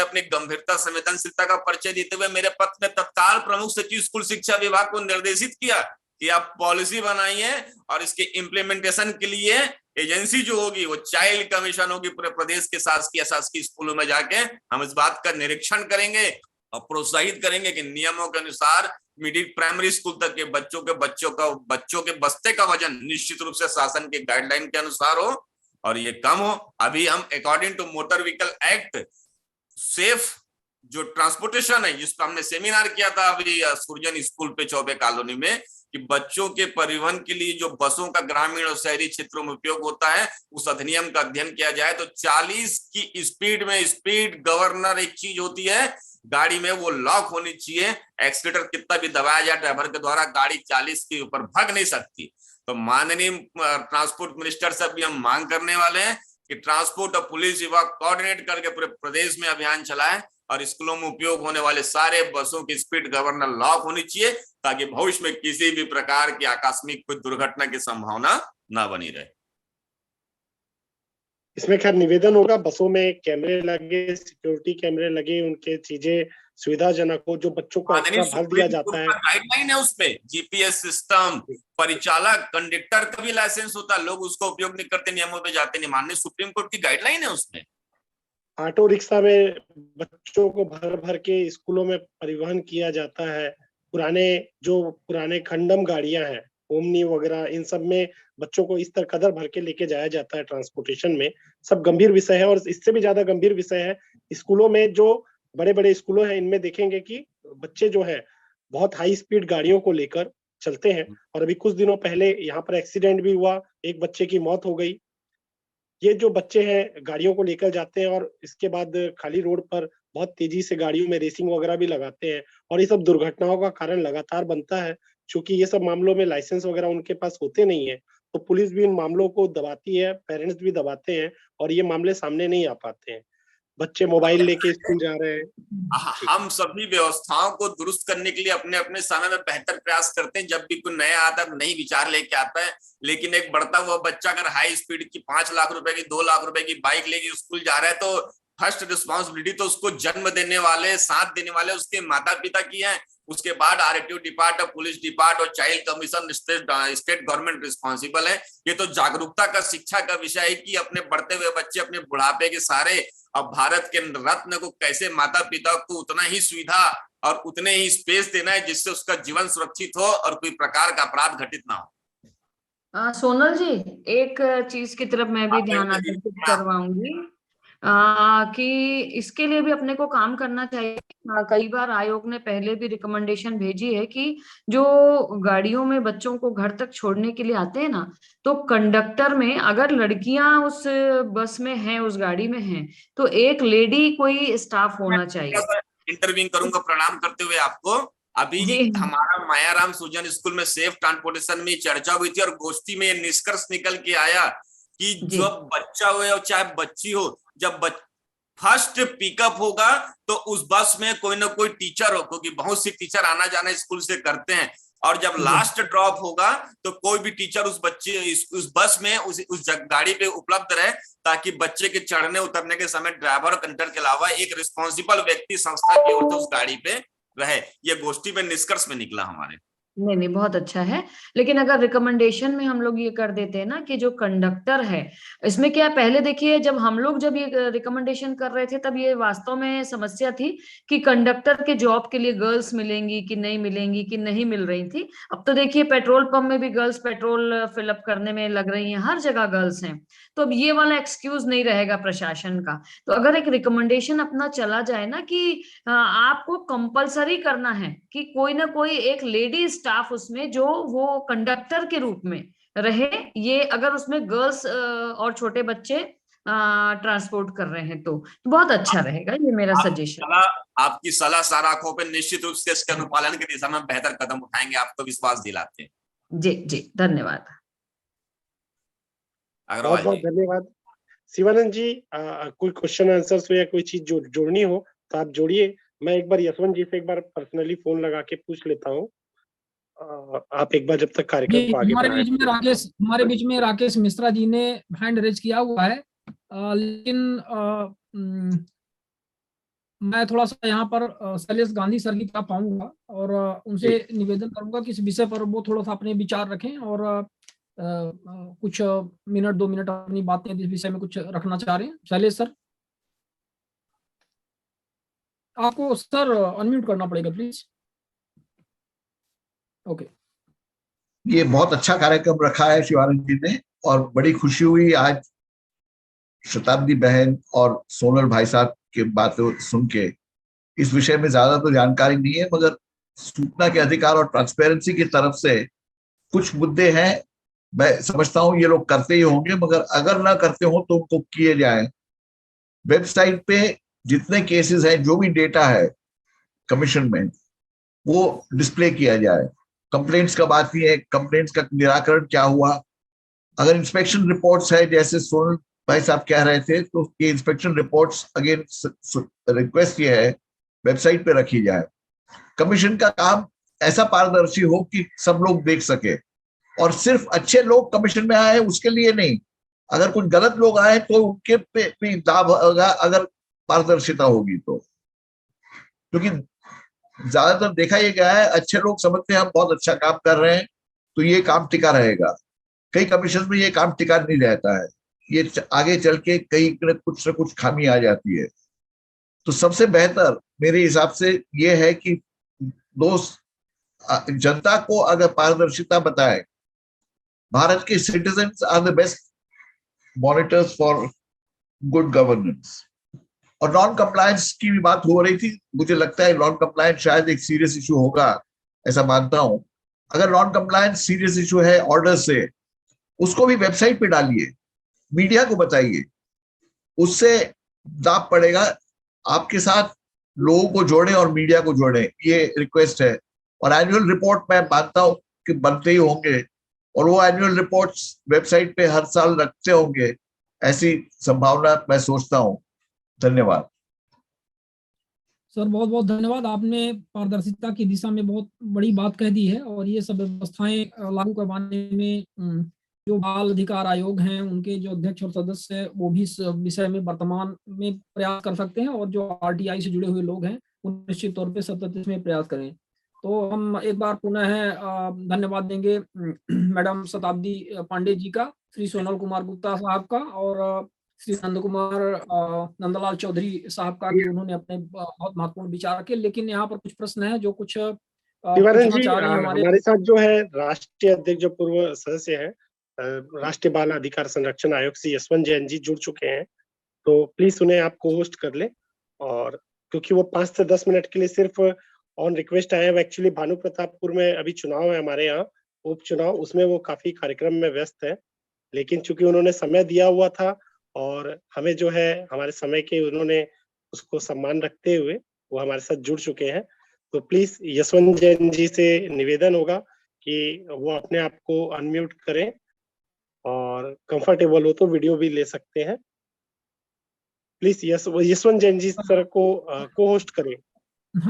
अपनी गंभीरता संवेदनशीलता का परिचय देते हुए मेरे पत्र में तत्काल प्रमुख सचिव स्कूल शिक्षा विभाग को निर्देशित किया कि आप पॉलिसी बनाइए और इसके इम्प्लीमेंटेशन के लिए एजेंसी जो होगी वो चाइल्ड कमीशन होगी। पूरे प्रदेश के शासकीय स्कूलों में जाके हम इस बात का निरीक्षण करेंगे और प्रोत्साहित करेंगे कि नियमों के अनुसार मिडिल प्राइमरी स्कूल तक के बच्चों के बस्ते का वजन निश्चित रूप से शासन के गाइडलाइन के अनुसार हो और ये कम हो। अभी हम according to motor vehicle act safe जो ट्रांसपोर्टेशन है, जिस पर हमने सेमिनार किया था अभी सुरजन स्कूल पे चौबे कॉलोनी में, कि बच्चों के परिवहन के लिए जो बसों का ग्रामीण और शहरी क्षेत्रों में उपयोग होता है उस अधिनियम का अध्ययन किया जाए तो 40 की स्पीड में स्पीड गवर्नर एक चीज होती है, गाड़ी में वो लॉक होनी चाहिए। एक्सीलेटर कितना भी दबाया जाए ड्राइवर के द्वारा गाड़ी 40 के ऊपर भाग नहीं सकती। तो माननीय ट्रांसपोर्ट मिनिस्टर से भी हम मांग करने वाले हैं कि ट्रांसपोर्ट और पुलिस विभाग कोऑर्डिनेट करके पूरे प्रदेश में अभियान चलाए और स्कूलों में उपयोग होने वाले सारे बसों की स्पीड गवर्नर लॉक होनी चाहिए ताकि भविष्य में किसी भी प्रकार की आकस्मिक कोई दुर्घटना की संभावना ना बनी रहे। इसमें खैर निवेदन होगा बसों में कैमरे लगे, सिक्योरिटी कैमरे लगे, उनके चीजें सुविधाजनक हो, जो बच्चों को एक्स्ट्रा भर दिया जाता है। गाइडलाइन है उसपे, जीपीएस सिस्टम, परिचालक, कंडक्टर का भी लाइसेंस होता है, लोग उसको उपयोग नहीं करते, नियमों पे जाते नहीं। माननीय सुप्रीम कोर्ट की गाइडलाइन है उसमें। ऑटो रिक्शा में बच्चों को भर भर के स्कूलों में परिवहन किया जाता है। पुराने खंडम गाड़ियां हैं, ओमनी वगैरह, इन सब में बच्चों को इस तरह कदर भर के लेके जाया जाता है ट्रांसपोर्टेशन में। सब गंभीर विषय है और इससे भी ज्यादा गंभीर विषय है स्कूलों में, जो बड़े बड़े स्कूलों हैं इनमें देखेंगे कि बच्चे जो है बहुत हाई स्पीड गाड़ियों को लेकर चलते हैं। और अभी कुछ दिनों पहले यहाँ पर एक्सीडेंट भी हुआ, एक बच्चे की मौत हो गई। ये जो बच्चे हैं गाड़ियों को लेकर जाते हैं और इसके बाद खाली रोड पर बहुत तेजी से गाड़ियों में रेसिंग वगैरह भी लगाते हैं और ये सब दुर्घटनाओं का कारण लगातार बनता है। क्योंकि ये सब मामलों में लाइसेंस वगैरह उनके पास होते नहीं है तो पुलिस भी इन मामलों को दबाती है, पेरेंट्स भी दबाते हैं और ये मामले सामने नहीं आ पाते हैं। बच्चे मोबाइल लेके स्कूल जा रहे हैं। हम सभी व्यवस्थाओं को दुरुस्त करने के लिए अपने अपने समय में बेहतर प्रयास करते हैं। जब भी कोई नया आता है, नई विचार लेके आता है, लेकिन एक बढ़ता हुआ बच्चा अगर हाई स्पीड की 5 लाख रुपए की 2 लाख रुपए की बाइक लेके स्कूल जा रहा है तो फर्स्ट रिस्पॉन्सिबिलिटी तो उसको जन्म देने वाले, साथ देने वाले उसके माता पिता की है। उसके बाद आरटीओ डिपार्टमेंट, पुलिस डिपार्टमेंट और child commission, state government responsible है। ये तो जागरूकता का, शिक्षा का विषय है कि अपने बढ़ते हुए बच्चे अपने बुढ़ापे के सारे अब भारत के रत्न को कैसे माता पिता को उतना ही सुविधा और उतने ही स्पेस देना है जिससे उसका जीवन सुरक्षित हो और कोई प्रकार का अपराध घटित ना हो। सोनल जी, एक चीज की तरफ मैं भी ध्यान आकर्षित करवाऊंगी कि इसके लिए भी अपने को काम करना चाहिए। कई बार आयोग ने पहले भी रिकमेंडेशन भेजी है कि जो गाड़ियों में बच्चों को घर तक छोड़ने के लिए आते हैं ना, तो कंडक्टर में अगर लड़कियां उस बस में हैं, उस गाड़ी में हैं, तो एक लेडी कोई स्टाफ होना चाहिए। इंटरव्यू करूंगा प्रणाम करते हुए आपको। अभी हमारा मायाराम सुरजन स्कूल में सेफ ट्रांसपोर्टेशन में चर्चा हुई थी और गोष्ठी में निष्कर्ष निकल के आया कि जब बच्चा हो या चाहे बच्ची हो, जब फर्स्ट पिकअप होगा तो उस बस में कोई ना कोई टीचर हो, क्योंकि बहुत सी टीचर आना जाना स्कूल से करते हैं, और जब लास्ट ड्रॉप होगा तो कोई भी टीचर उस बस में उस गाड़ी पे उपलब्ध रहे ताकि बच्चे के चढ़ने उतरने के समय ड्राइवर और कंडक्टर के अलावा एक रिस्पॉन्सिबल व्यक्ति संस्था की ओर से उस गाड़ी पे रहे। ये गोष्ठी में निष्कर्ष में निकला हमारे। नहीं, बहुत अच्छा है। लेकिन अगर रिकमेंडेशन में हम लोग ये कर देते हैं ना कि जो कंडक्टर है, इसमें क्या पहले देखिए जब ये रिकमेंडेशन कर रहे थे तब ये वास्तव में समस्या थी कि कंडक्टर के जॉब के लिए गर्ल्स मिलेंगी कि नहीं मिल रही थी। अब तो देखिए पेट्रोल पंप में भी गर्ल्स पेट्रोल फिलअप करने में लग रही हैं, हर जगह गर्ल्स हैं। तो अब ये वाला एक्सक्यूज नहीं रहेगा प्रशासन का। तो अगर एक रिकमेंडेशन अपना चला जाए ना कि आपको कंपलसरी करना है कि कोई ना कोई एक लेडी स्टाफ उसमें जो वो कंडक्टर के रूप में रहे, ये अगर उसमें गर्ल्स और छोटे बच्चे ट्रांसपोर्ट कर रहे हैं तो बहुत अच्छा रहेगा। ये मेरा सजेशन। आपकी सलाह सारा आंखों पे, निश्चित रूप से इसके अनुपालन की दिशा में बेहतर कदम उठाएंगे, आपको विश्वास दिलाते हैं। जी धन्यवाद। बहुत बहुत धन्यवाद। शिवानंद जी, कोई क्वेश्चन आंसर हो या कोई चीज जोड़नी हो तो आप जोड़िए। मैं एक बार यशवंत जी से एक बार पर्सनली फोन लगा के पूछ लेता हूँ। आप एक बार जब तक कार्यक्रम को आगे हमारे बीच में राकेश मिश्रा जी ने हैंड रेज किया हुआ है, लेकिन मैं थोड़ा सा यहाँ पर शैलेश गांधी सर की तरफ आऊंगा और उनसे निवेदन करूंगा कि इस विषय पर वो थोड़ा सा अपने विचार रखें और कुछ मिनट 2 मिनट अपनी बातें इस विषय में कुछ रखना चाह रहे हैं। शैलेश सर, आपको सर अनम्यूट करना पड़ेगा प्लीज। ओके। ये बहुत अच्छा कार्यक्रम रखा है शिवानंद जी ने, और बड़ी खुशी हुई आज शताब्दी बहन और सोनल भाई साहब की बातें सुन के। इस विषय में ज्यादा तो जानकारी नहीं है, मगर सूचना के अधिकार और ट्रांसपेरेंसी की तरफ से कुछ मुद्दे हैं। मैं समझता हूं ये लोग करते ही होंगे, मगर अगर ना करते हो तो उनको किए जाए। वेबसाइट पे जितने केसेस हैं, जो भी डेटा है कमीशन में, वो डिस्प्ले किया जाए। कंप्लेंट्स कब आती है, कंप्लेंट्स का निराकरण क्या हुआ। अगर इंस्पेक्शन रिपोर्ट्स है, जैसे सोनल भाई साहब कह रहे थे, तो ये इंस्पेक्शन रिपोर्ट्स अगेन रिक्वेस्ट ये है वेबसाइट पे रखी जाए। कमीशन का काम ऐसा पारदर्शी हो कि सब लोग देख सके, और सिर्फ अच्छे लोग कमीशन में आए उसके लिए नहीं, अगर कुछ गलत लोग आए तो उनके पे भी दाब होगा अगर पारदर्शिता होगी तो। क्योंकि ज्यादातर देखा ये गया है, अच्छे लोग समझते हैं हम बहुत अच्छा काम कर रहे हैं तो ये काम टिका रहेगा। कई कमीशन में ये काम टिका नहीं रहता है, ये आगे चल के कई कुछ न कुछ खामी आ जाती है। तो सबसे बेहतर मेरे हिसाब से ये है कि दोस्त जनता को अगर पारदर्शिता बताए। भारत के citizens are the best monitors for good governance. और नॉन कंप्लायंस की भी बात हो रही थी, मुझे लगता है नॉन कंप्लायंस शायद एक सीरियस इशू होगा, ऐसा मानता हूं। अगर नॉन कंप्लायंस सीरियस इशू है ऑर्डर से, उसको भी वेबसाइट पे डालिए, मीडिया को बताइए, उससे दाब पड़ेगा। आपके साथ लोगों को जोड़े और मीडिया को जोड़े, ये रिक्वेस्ट है। और एनुअल रिपोर्ट मैं मानता हूं कि बनते ही होंगे, और वो एनुअल रिपोर्ट्स वेबसाइट पे हर साल रखते होंगे, ऐसी संभावना मैं सोचता हूं। धन्यवाद सर, बहुत बहुत धन्यवाद। आपने पारदर्शिता की दिशा में बहुत बड़ी बात कह दी है, और ये सब व्यवस्थाएं लागू करवाने में जो बाल अधिकार आयोग हैं उनके जो अध्यक्ष और सदस्य हैं वो भी इस विषय में वर्तमान में प्रयास कर सकते हैं, और जो आरटीआई से जुड़े हुए लोग हैं वो निश्चित तौर पे सतत इसमें प्रयास करें। तो हम एक बार पुनः धन्यवाद देंगे मैडम शताब्दी पांडे जी का, श्री सोनल कुमार गुप्ता साहब का, और श्री नंद कुमार नंदलाल चौधरी साहब का, कि उन्होंने अपने बहुत महत्वपूर्ण विचार रखे। लेकिन यहाँ पर कुछ प्रश्न है जो कुछ शिवानंद पूछना जी, चाह रहे हैं हमारे साथ जो है राष्ट्रीय अध्यक्ष जो पूर्व सदस्य है राष्ट्रीय बाल अधिकार संरक्षण आयोग से यशवंत जैन जी जुड़ चुके हैं, तो प्लीज उन्हें आप को होस्ट कर ले। और क्योंकि वो 5 से 10 मिनट के लिए सिर्फ ऑन रिक्वेस्ट आए हैं। एक्चुअली भानु प्रतापपुर में अभी चुनाव है हमारे यहाँ, उपचुनाव, उसमें वो काफी कार्यक्रम में व्यस्त है। लेकिन चूंकि उन्होंने समय दिया हुआ था और हमें जो है हमारे समय के उन्होंने उसको सम्मान रखते हुए वो हमारे साथ जुड़ चुके हैं। तो प्लीज यशवंत जैन जी से निवेदन होगा कि वो अपने आप को अनम्यूट करें, और कंफर्टेबल हो तो वीडियो भी ले सकते हैं। प्लीज यशवंत जैन जी सर को को होस्ट करें।